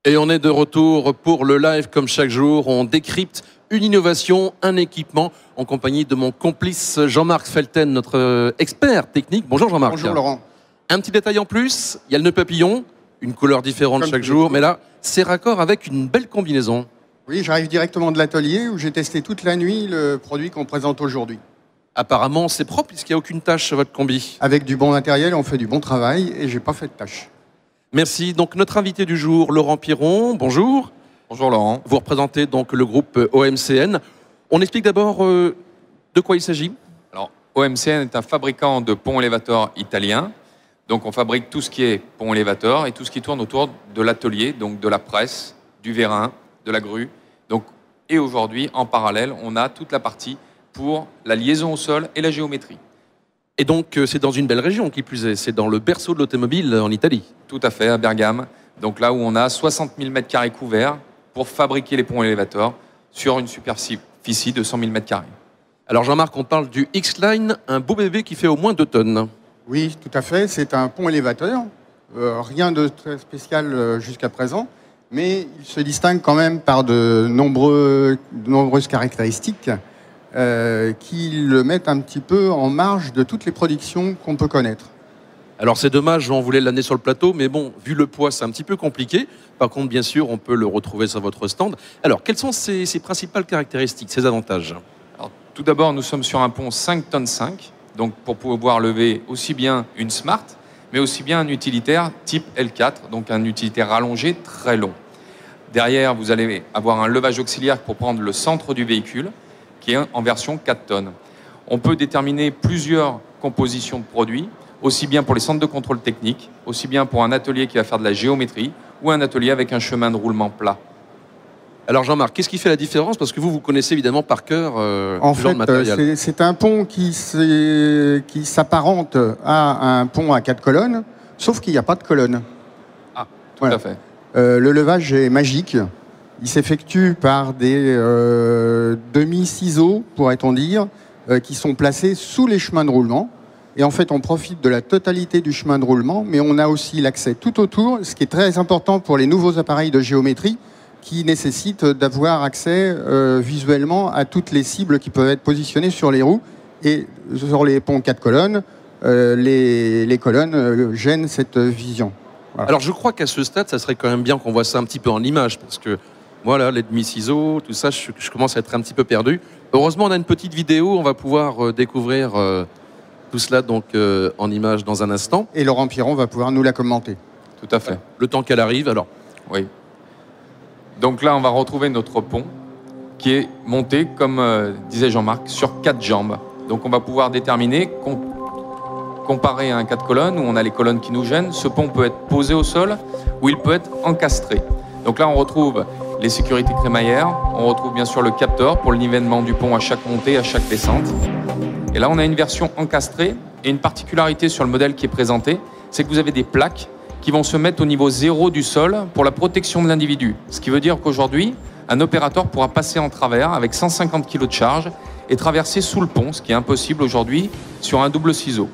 Et on est de retour pour le live comme chaque jour. On décrypte une innovation, un équipement en compagnie de mon complice Jean-Marc Felten, notre expert technique. Bonjour Jean-Marc. Bonjour Laurent. Un petit détail en plus, il y a le nœud papillon, une couleur différente Comme chaque jour, mais là, c'est raccord avec une belle combinaison. Oui, j'arrive directement de l'atelier où j'ai testé toute la nuit le produit qu'on présente aujourd'hui. Apparemment, c'est propre puisqu'il n'y a aucune tache sur votre combi. Avec du bon matériel, on fait du bon travail et j'ai pas fait de tâche. Merci. Donc notre invité du jour, Laurent Piron, bonjour. Bonjour Laurent. Vous représentez donc le groupe OMCN. On explique d'abord de quoi il s'agit. Alors, OMCN est un fabricant de ponts élévateurs italien. Donc on fabrique tout ce qui est pont élévateur et tout ce qui tourne autour de l'atelier, donc de la presse, du vérin, de la grue. Donc, et aujourd'hui, en parallèle, on a toute la partie pour la liaison au sol et la géométrie. Et donc c'est dans une belle région qui plus est, c'est dans le berceau de l'automobile en Italie. Tout à fait, à Bergame. Donc là où on a 60 000 m² couverts pour fabriquer les ponts élévateurs sur une superficie de 100 000 m². Alors Jean-Marc, on parle du X-Line, un beau bébé qui fait au moins 2 tonnes. Oui, tout à fait. C'est un pont élévateur. Rien de très spécial jusqu'à présent. Mais il se distingue quand même par de nombreuses caractéristiques qui le mettent un petit peu en marge de toutes les productions qu'on peut connaître. Alors c'est dommage, on voulait l'amener sur le plateau, mais bon, vu le poids, c'est un petit peu compliqué. Par contre, bien sûr, on peut le retrouver sur votre stand. Alors, quelles sont ses principales caractéristiques, ses avantages? Alors, tout d'abord, nous sommes sur un pont 5 tonnes 5, donc pour pouvoir lever aussi bien une Smart, mais aussi bien un utilitaire type L4, donc un utilitaire rallongé très long. Derrière, vous allez avoir un levage auxiliaire pour prendre le centre du véhicule, qui est en version 4 tonnes. On peut déterminer plusieurs compositions de produits, aussi bien pour les centres de contrôle technique, aussi bien pour un atelier qui va faire de la géométrie, ou un atelier avec un chemin de roulement plat. Alors Jean-Marc, qu'est-ce qui fait la différence? Parce que vous connaissez évidemment par cœur en ce genre de matériel. fait, c'est un pont qui s'apparente à un pont à 4 colonnes, sauf qu'il n'y a pas de colonne. Ah, tout à fait. Le levage est magique. Il s'effectue par des demi-ciseaux, pourrait-on dire, qui sont placés sous les chemins de roulement. Et en fait, on profite de la totalité du chemin de roulement, mais on a aussi l'accès tout autour, ce qui est très important pour les nouveaux appareils de géométrie, qui nécessitent d'avoir accès visuellement à toutes les cibles qui peuvent être positionnées sur les roues. Et sur les ponts 4 colonnes, les colonnes gênent cette vision. Voilà. Alors je crois qu'à ce stade, ça serait quand même bien qu'on voit ça un petit peu en image, parce que voilà, les demi-ciseaux, tout ça, je commence à être un petit peu perdu. Heureusement, on a une petite vidéo, on va pouvoir découvrir tout cela donc en image dans un instant. Et Laurent Piron va pouvoir nous la commenter. Tout à fait. Le temps qu'elle arrive, alors. Oui. Donc là, on va retrouver notre pont qui est monté, comme disait Jean-Marc, sur 4 jambes. Donc on va pouvoir déterminer, comparé à un 4 colonnes où on a les colonnes qui nous gênent, ce pont peut être posé au sol ou il peut être encastré. Donc là, on retrouve les sécurités crémaillères, on retrouve bien sûr le capteur pour le nivellement du pont à chaque montée, à chaque descente. Et là, on a une version encastrée et une particularité sur le modèle qui est présenté, c'est que vous avez des plaques qui vont se mettre au niveau 0 du sol pour la protection de l'individu. Ce qui veut dire qu'aujourd'hui, un opérateur pourra passer en travers avec 150 kg de charge et traverser sous le pont, ce qui est impossible aujourd'hui sur un double ciseau.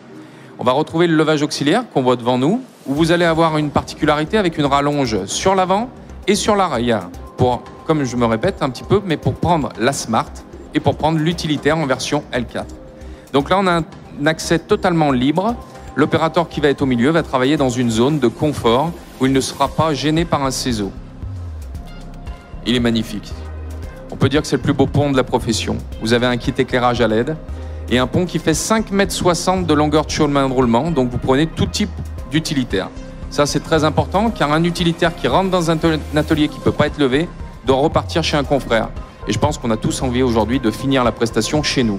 On va retrouver le levage auxiliaire qu'on voit devant nous, où vous allez avoir une particularité avec une rallonge sur l'avant et sur l'arrière, pour, comme je me répète un petit peu, mais pour prendre la Smart et pour prendre l'utilitaire en version L4. Donc là, on a un accès totalement libre. L'opérateur qui va être au milieu va travailler dans une zone de confort où il ne sera pas gêné par un ciseau. Il est magnifique. On peut dire que c'est le plus beau pont de la profession. Vous avez un kit éclairage à LED et un pont qui fait 5,60 m de longueur de chemin de roulement, donc vous prenez tout type d'utilitaire. Ça, c'est très important, car un utilitaire qui rentre dans un atelier qui ne peut pas être levé doit repartir chez un confrère. Et je pense qu'on a tous envie aujourd'hui de finir la prestation chez nous.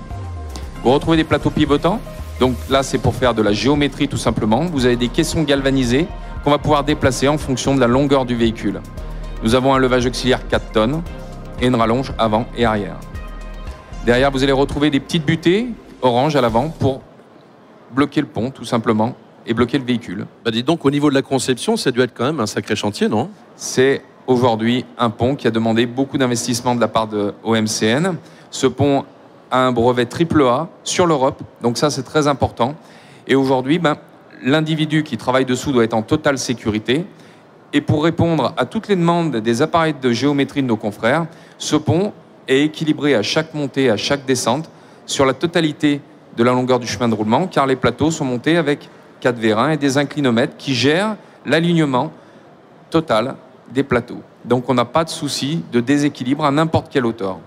Vous retrouvez des plateaux pivotants. Donc là, c'est pour faire de la géométrie tout simplement. Vous avez des caissons galvanisés qu'on va pouvoir déplacer en fonction de la longueur du véhicule. Nous avons un levage auxiliaire 4 tonnes et une rallonge avant et arrière. Derrière, vous allez retrouver des petites butées orange à l'avant pour bloquer le pont tout simplement et bloquer le véhicule. Bah dis donc, au niveau de la conception, ça a dû être quand même un sacré chantier, non? C'est aujourd'hui un pont qui a demandé beaucoup d'investissement de la part de OMCN. Ce pont a un brevet AAA sur l'Europe, donc ça c'est très important. Et aujourd'hui, l'individu qui travaille dessous doit être en totale sécurité. Et pour répondre à toutes les demandes des appareils de géométrie de nos confrères, ce pont est équilibré à chaque montée, à chaque descente, sur la totalité de la longueur du chemin de roulement, car les plateaux sont montés avec 4 vérins et des inclinomètres qui gèrent l'alignement total des plateaux. Donc on n'a pas de souci de déséquilibre à n'importe quelle hauteur.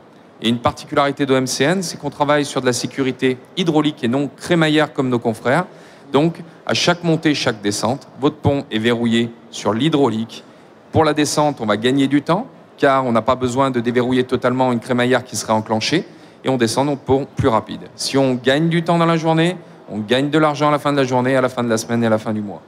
Et une particularité de MCN, c'est qu'on travaille sur de la sécurité hydraulique et non crémaillère comme nos confrères. Donc à chaque montée, chaque descente, votre pont est verrouillé sur l'hydraulique. Pour la descente, on va gagner du temps, car on n'a pas besoin de déverrouiller totalement une crémaillère qui serait enclenchée, et on descend notre pont plus rapide. Si on gagne du temps dans la journée, on gagne de l'argent à la fin de la journée, à la fin de la semaine et à la fin du mois.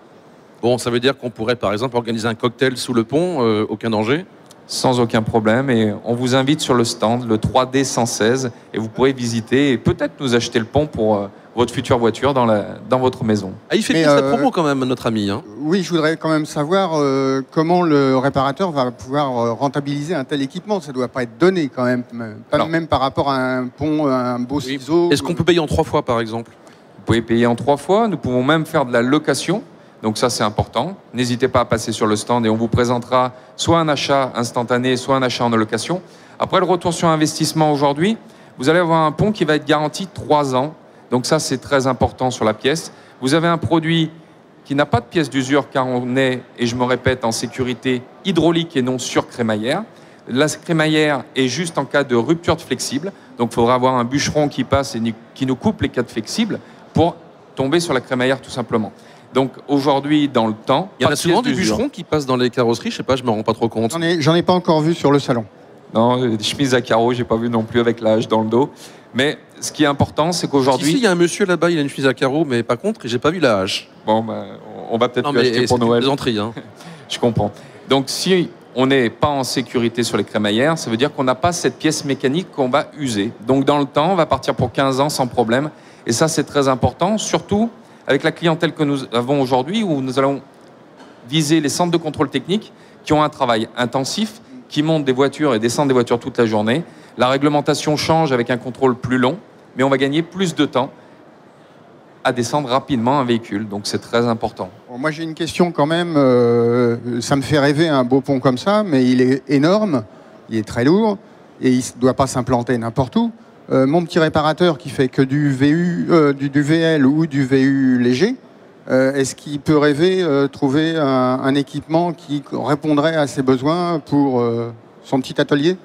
Bon, ça veut dire qu'on pourrait par exemple organiser un cocktail sous le pont, aucun danger? Sans aucun problème, et on vous invite sur le stand, le 3D 116, et vous pourrez visiter et peut-être nous acheter le pont pour votre future voiture dans votre maison. Ah, il fait plus la promo quand même, notre ami. Hein. Oui, je voudrais quand même savoir comment le réparateur va pouvoir rentabiliser un tel équipement. Ça ne doit pas être donné quand même, même par rapport à un pont, un beau ciseau. Est-ce qu'on peut payer en 3 fois par exemple? Vous pouvez payer en 3 fois, nous pouvons même faire de la location. Donc ça, c'est important. N'hésitez pas à passer sur le stand et on vous présentera soit un achat instantané, soit un achat en location. Après, le retour sur investissement aujourd'hui, vous allez avoir un pont qui va être garanti 3 ans. Donc ça, c'est très important sur la pièce. Vous avez un produit qui n'a pas de pièce d'usure car on est, et je me répète, en sécurité hydraulique et non sur crémaillère. La crémaillère est juste en cas de rupture de flexible. Donc il faudra avoir un bûcheron qui passe et qui nous coupe les cadres flexibles pour tomber sur la crémaillère tout simplement. Donc aujourd'hui, dans le temps... Il y en a souvent des bûcherons qui passent dans les carrosseries, je sais pas, je me rends pas trop compte. J'en ai pas encore vu sur le salon. Non, des chemises à carreaux, j'ai pas vu non plus avec l'âge dans le dos. Mais ce qui est important, c'est qu'aujourd'hui... Si, il y a un monsieur là-bas, il a une chemise à carreaux, mais par contre, j'ai pas vu la hache. Bon, ben, on va peut-être lui acheter pour Noël. Hein. Je comprends. Donc si on n'est pas en sécurité sur les crémaillères, ça veut dire qu'on n'a pas cette pièce mécanique qu'on va user. Donc dans le temps, on va partir pour 15 ans sans problème. Et ça, c'est très important, surtout avec la clientèle que nous avons aujourd'hui, où nous allons viser les centres de contrôle technique qui ont un travail intensif, qui montent des voitures et descendent des voitures toute la journée. La réglementation change avec un contrôle plus long, mais on va gagner plus de temps à descendre rapidement un véhicule. Donc c'est très important. Bon, moi j'ai une question quand même. Ça me fait rêver un beau pont comme ça, mais il est énorme, il est très lourd et il ne doit pas s'implanter n'importe où. Mon petit réparateur qui fait que du VL ou du VU léger, est-ce qu'il peut rêver trouver un équipement qui répondrait à ses besoins pour son petit atelier?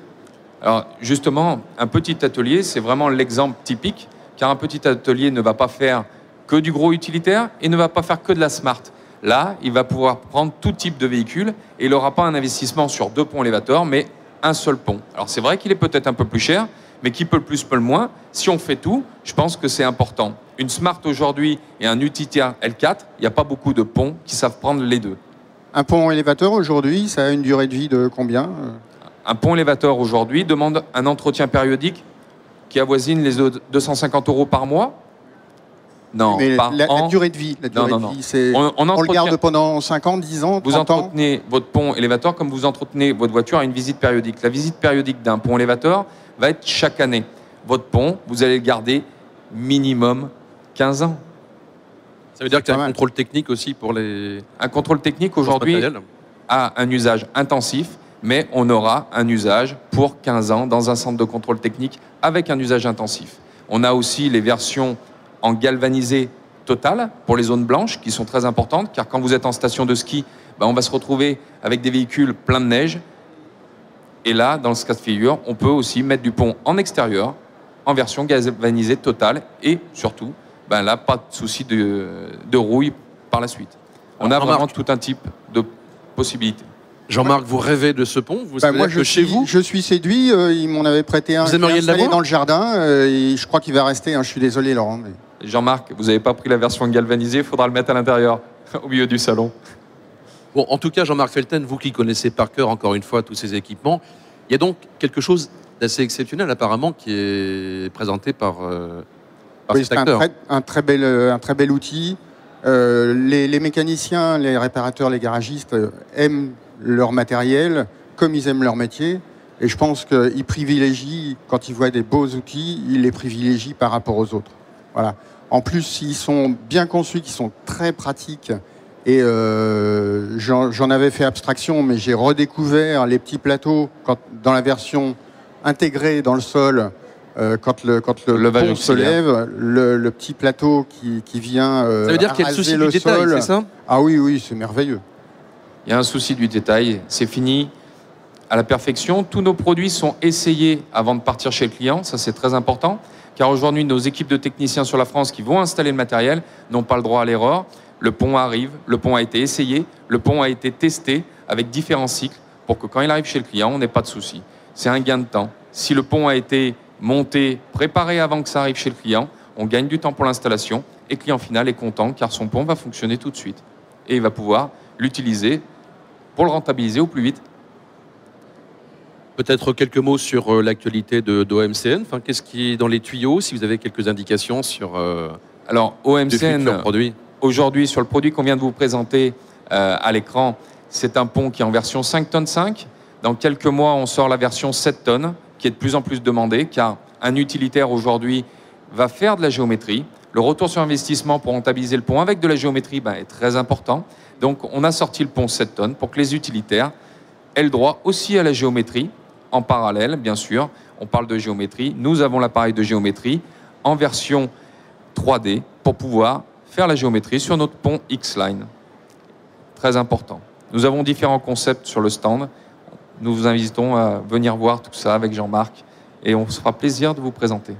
Alors justement, un petit atelier, c'est vraiment l'exemple typique, car un petit atelier ne va pas faire que du gros utilitaire et ne va pas faire que de la smart. Là, il va pouvoir prendre tout type de véhicule et il n'aura pas un investissement sur 2 ponts élévateurs, mais un seul pont. Alors c'est vrai qu'il est peut-être un peu plus cher, mais qui peut le plus, peut le moins. Si on fait tout, je pense que c'est important. Une Smart aujourd'hui et un utilitaire L4, il n'y a pas beaucoup de ponts qui savent prendre les deux. Un pont élévateur aujourd'hui, ça a une durée de vie de combien? Un pont élévateur aujourd'hui demande un entretien périodique qui avoisine les 250 € par mois. Non, mais par an. La durée de vie, c'est... On le garde pendant 5 ans, 10 ans, 30 ans. Vous entretenez votre pont élévateur comme vous entretenez votre voiture à une visite périodique. La visite périodique d'un pont élévateur va être chaque année. Votre pont, vous allez le garder minimum 15 ans. Ça veut dire qu'il y a un contrôle technique aussi pour les... Un contrôle technique aujourd'hui a un usage intensif, mais on aura un usage pour 15 ans dans un centre de contrôle technique avec un usage intensif. On a aussi les versions en galvanisé total pour les zones blanches qui sont très importantes, car quand vous êtes en station de ski, on va se retrouver avec des véhicules pleins de neige. Et là, dans ce cas de figure, on peut aussi mettre du pont en extérieur, en version galvanisée totale, et surtout, là, pas de souci de rouille par la suite. On a vraiment tout un type de possibilités. Jean-Marc, vous rêvez de ce pont? Moi, je suis séduit. Il m'en avait prêté un. Vous aimeriez l'avoir dans le jardin. Et je crois qu'il va rester. Je suis désolé, Laurent. Mais... Jean-Marc, vous n'avez pas pris la version galvanisée. Il faudra le mettre à l'intérieur, au milieu du salon. Bon, en tout cas, Jean-Marc Felten, vous qui connaissez par cœur, encore une fois, tous ces équipements, il y a donc quelque chose d'assez exceptionnel, apparemment, qui est présenté par cet acteur. Un très bel outil. Les mécaniciens, les réparateurs, les garagistes aiment leur matériel comme ils aiment leur métier. Et je pense qu'ils privilégient, quand ils voient des beaux outils, ils les privilégient par rapport aux autres. Voilà. En plus, ils sont bien conçus, qu'ils sont très pratiques Et j'en avais fait abstraction, mais j'ai redécouvert les petits plateaux dans la version intégrée dans le sol. Quand le pont se lève, le petit plateau qui vient ça veut dire qu'il y a le souci du détail, c'est ça? Ah oui, oui, c'est merveilleux. Il y a un souci du détail, c'est fini à la perfection. Tous nos produits sont essayés avant de partir chez le client, ça c'est très important, car aujourd'hui nos équipes de techniciens sur la France qui vont installer le matériel n'ont pas le droit à l'erreur. Le pont arrive, le pont a été essayé, le pont a été testé avec différents cycles pour que quand il arrive chez le client, on n'ait pas de souci. C'est un gain de temps. Si le pont a été monté, préparé avant que ça arrive chez le client, on gagne du temps pour l'installation et le client final est content car son pont va fonctionner tout de suite. Et il va pouvoir l'utiliser pour le rentabiliser au plus vite. Peut-être quelques mots sur l'actualité d'OMCN. Enfin, qu'est-ce qui est dans les tuyaux, si vous avez quelques indications sur Alors, OMCN, aujourd'hui, sur le produit qu'on vient de vous présenter à l'écran, c'est un pont qui est en version 5 tonnes 5. Dans quelques mois, on sort la version 7 tonnes, qui est de plus en plus demandée, car un utilitaire aujourd'hui va faire de la géométrie. Le retour sur investissement pour rentabiliser le pont avec de la géométrie est très important. Donc, on a sorti le pont 7 tonnes pour que les utilitaires aient le droit aussi à la géométrie, en parallèle, bien sûr. On parle de géométrie. Nous avons l'appareil de géométrie en version 3D pour pouvoir faire la géométrie sur notre pont X-Line. Très important. Nous avons différents concepts sur le stand. Nous vous invitons à venir voir tout ça avec Jean-Marc et on se fera plaisir de vous présenter.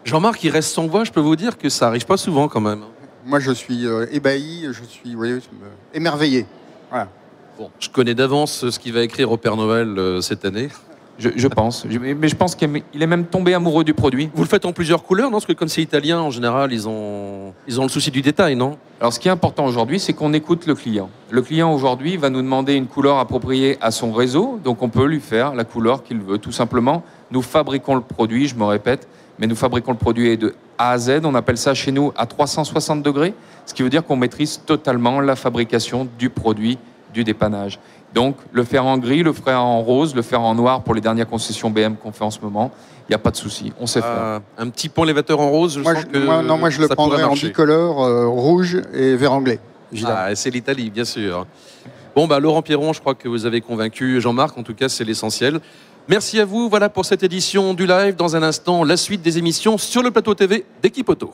Jean-Marc, il reste sans voix, je peux vous dire que ça n'arrive pas souvent quand même. Moi, je suis ébahi, je suis émerveillé. Voilà. Bon, je connais d'avance ce qu'il va écrire au Père Noël cette année. Je pense. Mais je pense qu'il est même tombé amoureux du produit. Vous le faites en plusieurs couleurs, non? Parce que comme c'est italien, en général, ils ont le souci du détail, non? Alors, ce qui est important aujourd'hui, c'est qu'on écoute le client. Le client, aujourd'hui, va nous demander une couleur appropriée à son réseau. Donc, on peut lui faire la couleur qu'il veut. Tout simplement, nous fabriquons le produit, je me répète, mais nous fabriquons le produit de A à Z. On appelle ça chez nous à 360 degrés. Ce qui veut dire qu'on maîtrise totalement la fabrication du produit, du dépannage. Donc, le faire en gris, le faire en rose, le faire en noir pour les dernières concessions BM qu'on fait en ce moment, il n'y a pas de souci, on sait faire. Un petit pont élévateur en rose, moi, je le prendrais en bicolore, rouge et vert anglais. C'est l'Italie, bien sûr. Bon, Laurent Pierron, je crois que vous avez convaincu Jean-Marc, en tout cas, c'est l'essentiel. Merci à vous, voilà pour cette édition du live. Dans un instant, la suite des émissions sur le plateau TV d'Equipe Auto.